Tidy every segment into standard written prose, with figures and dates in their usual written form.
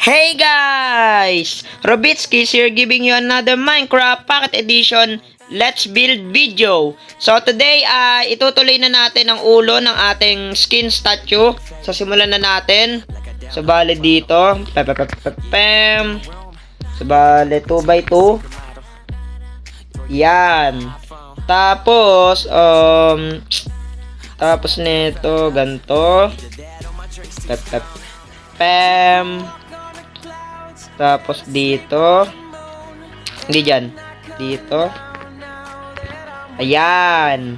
Hey guys! Robitskis here giving you another Minecraft Pocket Edition Let's Build video. So today itutuloy na natin ang ulo ng ating skin statue. So simulan na natin. So bale dito. So bale 2x2. Yan. Tapos tapos nito ganto. Tapos dito. Hindi dyan. Dito. Ayan.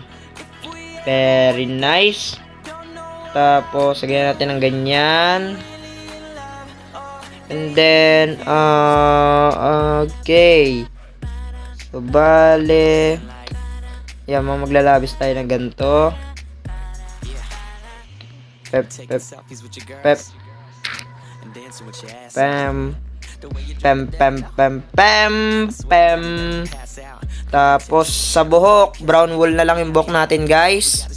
Very nice. Tapos, lagyan natin ng ganyan. And then, okay. So, bale. Ayan, maglalabis tayo ng ganito. Pep. Pem. Tapos sa buhok, brown wool na lang yung buhok natin, guys.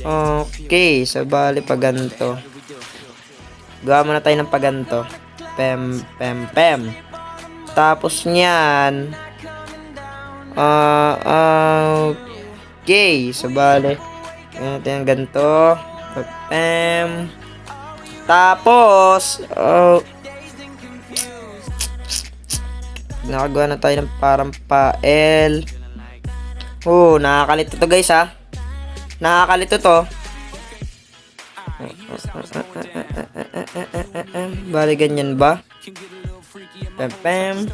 Okay, so bali pa ganito. Gawa muna tayo ng paganto. Pem. Tapos niyan, okay, so bali natin yung ganito. Pem. Tapos, nakagawa na tayo ng parang pael. Nakakalito to, guys, ha. Nakakalito to. Bali, ganyan ba? Pem.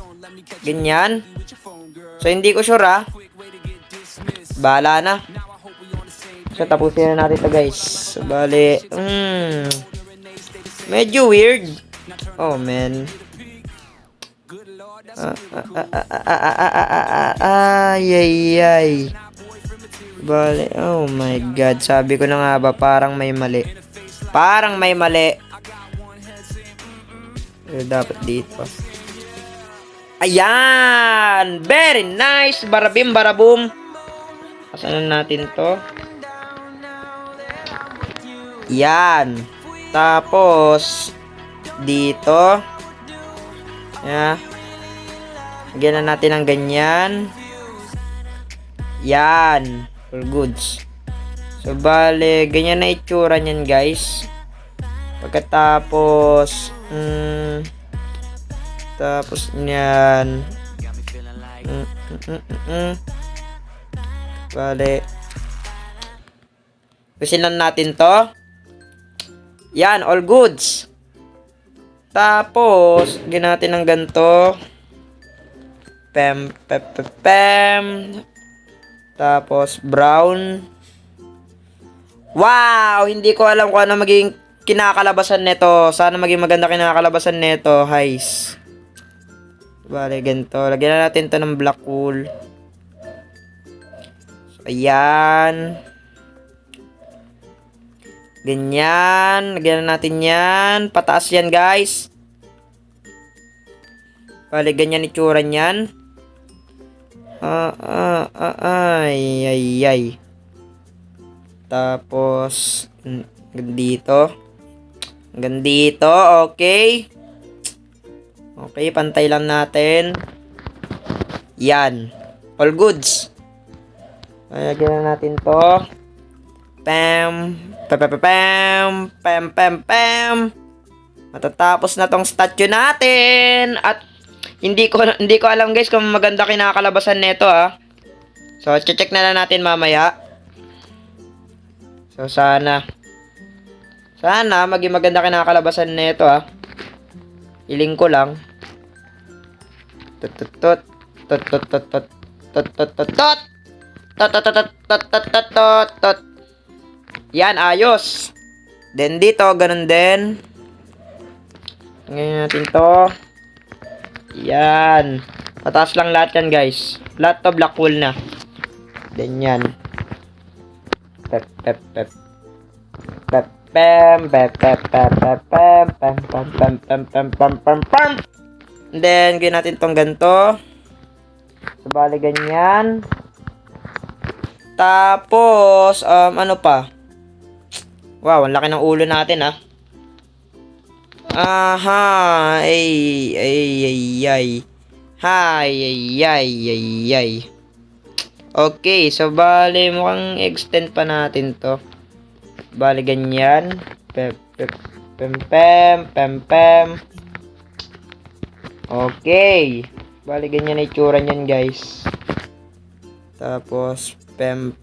Ganyan. So, hindi ko sure, ha. Bahala na. So, tapusin na natin to, guys. So, bali, medyo weird. Oh, man. Ay. Bale, oh my God. Sabi ko na nga ba, parang may mali. Dapat dito. Ayan! Very nice! Barabim, barabum. Asan na natin to? Yan. Tapos, dito. Yeah. Lagyan na natin ng ganyan. Yan. All goods. So, bale, ganyan na itsura niyan, guys. Pagkatapos, tapos niyan. Bale. Kusinan natin to. Yan, all goods. Tapos, lagyan natin ng ganito. Pem. Tapos, brown. Wow! Hindi ko alam kung ano magiging kinakalabasan nito. Sana maging maganda kinakalabasan nito. Highs. Bale, ganito. Lagyan na natin to ng black wool. So, ayan. Ganyan. Lagyan na natin yan. Pataas yan, guys. Bale, ganyan itsura niyan. Ay. Tapos, hanggang dito. Okay. Okay, pantay lang natin. Yan. All goods. Lagyan na natin to. Pem. Matatapos na tong statue natin. At hindi ko alam, guys, kung maganda kinakalabasan nito, ha. So, check na lang natin mamaya. So, sana maging maganda kinakalabasan nito, ha. Hiling ko lang. Yan, ayos. Then dito, ganun din. Ngayon natin to. Yan. Pataas lang lahat yan, guys. Lahat to black wool na. Then yan. Pem. Then, gawin natin tong ganito. So, bali ganyan. Tapos, ano pa? Wow, ang laki ng ulo natin, Aha, ay. Hay, ay. Okay, so bali mukhang extend pa natin to. Bali ganyan. Pem. Okay. Bali ganyan na itsura niyan, guys. Tapos pem.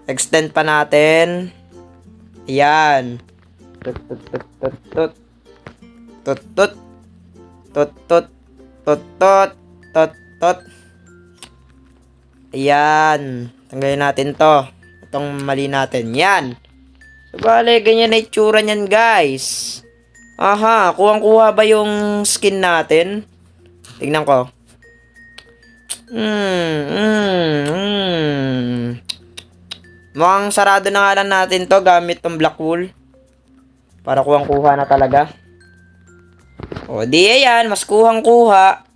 Extend pa natin. Yan. Tot. Ayan. Tanggalin natin to. Itong mali natin. Yan. So, bale, ganyan na itsura niyan, guys. Aha, kuhang-kuha ba yung skin natin? Tingnan ko. Mukhang sarado na nga lang natin to gamit tong black wool. Para kuhang-kuha na talaga. O, di ayan. Mas kuhang-kuha.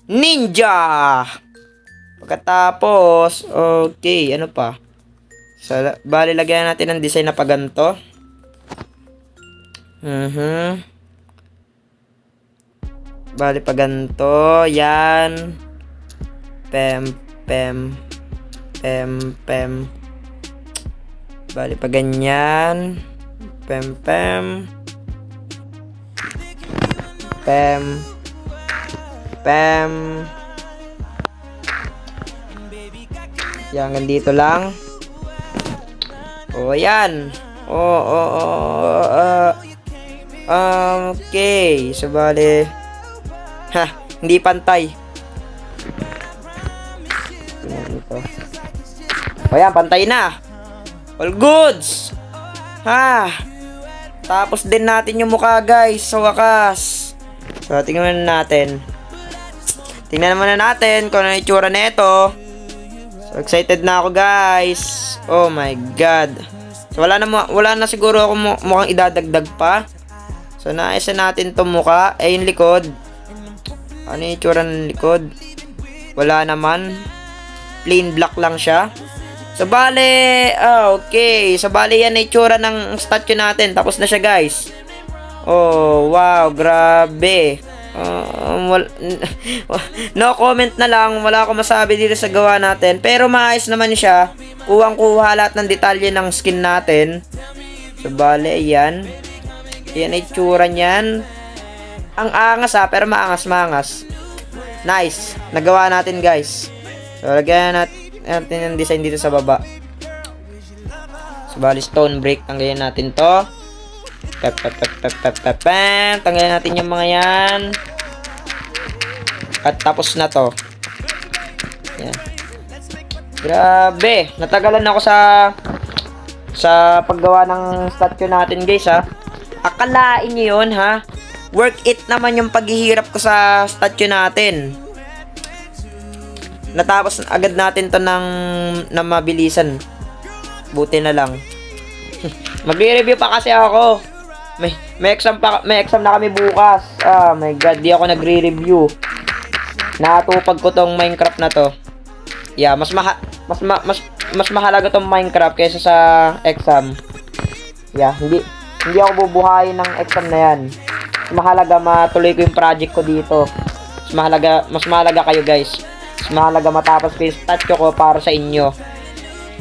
Ninja! Pagkatapos, okay, ano pa? Bali, lagyan natin ng design na paganto. Bali, paganto. Yan. Pem. Bali, paganyan. Pem. Yan, hanggang dito lang. O, yan. Okay. So, bali. Hindi pantay. Tingnan ito. O, yan. Pantay na. All goods. Tapos din natin yung mukha, guys. Sa wakas. So, tingnan natin. Tingnan naman na natin kung ano yung itsura nito. So, excited na ako, guys. Oh my God. So, wala na siguro ako mukhang idadagdag pa. So, naisa natin itong mukha. Yung likod. Ano yung itsura ng likod? Wala naman. Plain black lang siya. So, bale. Okay. So, bale yan yung itsura ng statue natin. Tapos na siya, guys. Oh, wow. Grabe. No comment na lang. Wala akong masabi dito sa gawa natin. Pero maayos naman siya. Kuhang-kuha lahat ng detalye ng skin natin. So, bale, ayan. Ayan ay tsura niyan. Ang angas pero maangas. Nice. Nagawa natin, guys. So, lagyan natin yung design dito sa baba. So, bale, stone break. Tanggalin natin to. Tanggalin natin yung mga yan. At tapos na to. Yan. Grabe. Natagalan ako sa paggawa ng statue natin, guys, ha. Akalain nyo yun, ha. Work it naman yung paghihirap ko sa statue natin. Natapos agad natin to ng mabilisan. Buti na lang. Magre-review pa kasi ako. May exam na kami bukas. My God, di ako nagre-review. Natupag ko tong Minecraft na to. Yeah, mas mahalaga tong Minecraft kaysa sa exam. Yeah, hindi ako bubuhayin ng exam na yan. Mas mahalaga matuloy ko yung project ko dito. Mas mahalaga kayo, guys. Mas mahalaga matapos ko yung statue ko para sa inyo.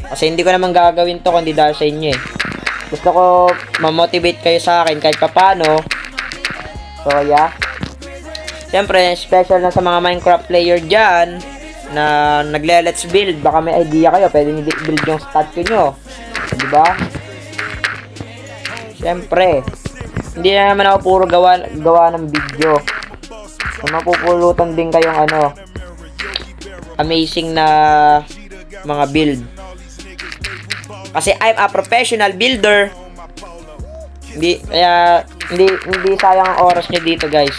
Kasi hindi ko naman gagawin to kundi dahil sa inyo eh. Gusto ko ma-motivate kayo sa akin kahit papano. So, yeah. Siyempre, special na sa mga Minecraft player dyan na nagle-let's build. Baka may idea kayo. Pwede nyo build yung statue nyo. Diba? Siyempre. Hindi na naman ako puro gawa ng video. So, mapupulutan din kayong amazing na mga build. Kasi I'm a professional builder. Hindi sayang ang oras nyo dito, guys.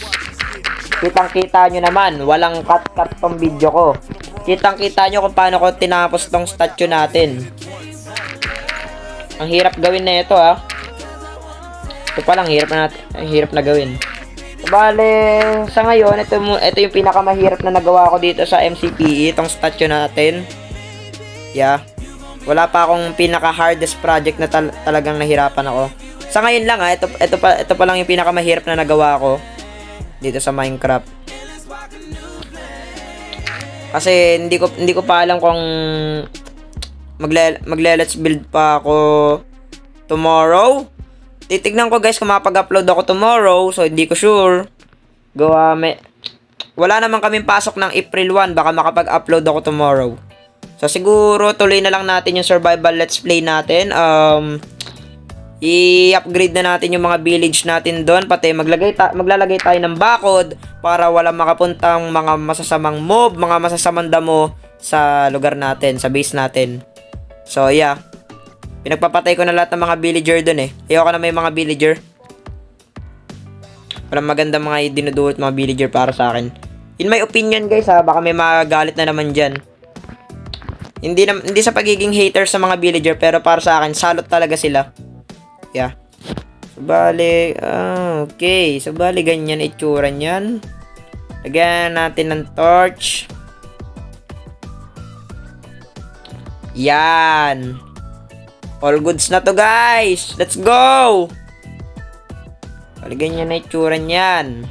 Kitang-kita nyo naman, walang cut tong video ko. Kitang-kita nyo kung paano ko tinapos tong statue natin. Ang hirap gawin na ito, ha. Ito pa lang, hirap na gawin. So, bale, sa ngayon, ito yung pinakamahirap na nagawa ko dito sa MCPE, itong statue natin. Yeah. Wala pa akong pinaka-hardest project na talagang nahirapan ako. Sa ngayon lang ito pa lang yung pinakamahirap na nagawa ko dito sa Minecraft. Kasi hindi ko pa alam kung let's build pa ako tomorrow. Titignan ko guys kung mapag-upload ako tomorrow, so hindi ko sure. Wala naman kaming pasok ng April 1, baka makapag-upload ako tomorrow. So siguro tuloy na lang natin yung survival let's play natin. I-upgrade na natin yung mga village natin doon, pati maglalagay tayo ng bakod para wala makapuntang mga masasamang mob, mga masasamang damo sa lugar natin, sa base natin. So yeah, pinagpapatay ko na lahat ng mga villager doon eh. Ayoko na may mga villager. Walang maganda mga dinuduot mga villager para sa akin. In my opinion guys ha, baka may magalit na naman dyan. Hindi sa pagiging hater sa mga villager, pero para sa akin salot talaga sila. Yeah. Subali, okay. Subali, ganyan itsura niyan. Lagyan natin ng torch. Yan. All goods na to guys. Let's go. Lagyan niya na itsura niyan.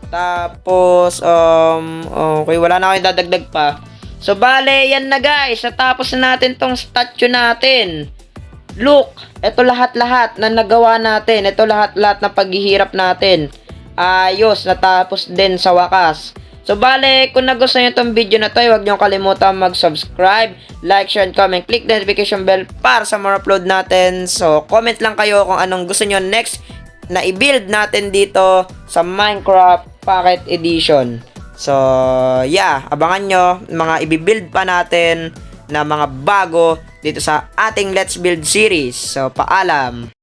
Tapos, okay, wala na akong dadagdag pa. So, bale, yan na guys. Natapos na natin tong statue natin. Look, ito lahat-lahat na nagawa natin. Ito lahat-lahat na paghihirap natin. Ayos, natapos din sa wakas. So, bale, kung nagustuhan nyo itong video na to, huwag nyo kalimutan mag-subscribe, like, share, and comment. Click the notification bell para sa more upload natin. So, comment lang kayo kung anong gusto nyo next na i-build natin dito sa Minecraft Pocket Edition. So, yeah, abangan nyo mga i-build pa natin na mga bago dito sa ating Let's Build series. So, paalam!